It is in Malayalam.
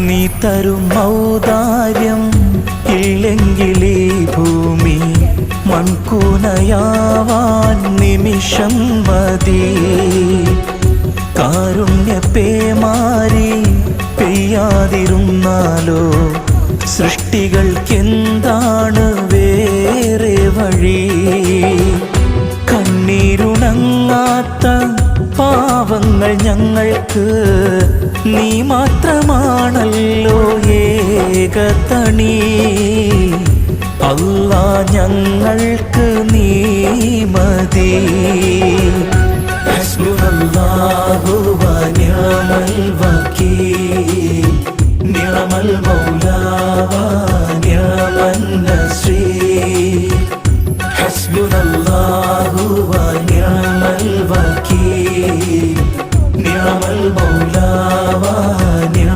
നീ തരും ഔദാര്യം ഇല്ലെങ്കിലേ ഭൂമി മൺകൂനയാവാൻ നിമിഷം മതി. കാരുണ്യപേമാരി പെയ്യാതിരുന്നാലോ സൃഷ്ടികൾക്കെന്താണ് വേറെ വഴി? കണ്ണീരുണങ്ങാത്ത പാവങ്ങൾ ഞങ്ങൾക്ക് നീ മാത്രമാണല്ലോ ഏകതണി. അല്ലാ ഞങ്ങൾക്ക് നീ മതി. ഹസ്ബുനല്ലാഹു വ നിഅമൽ വകീൽ നിഅമൽ മൗലാ വ നിഅമൻ നസീർ. ഹസ്ബുനല്ലാഹു വ നിഅമൽ വകീൽ നിഅമൽ മൗലാ വ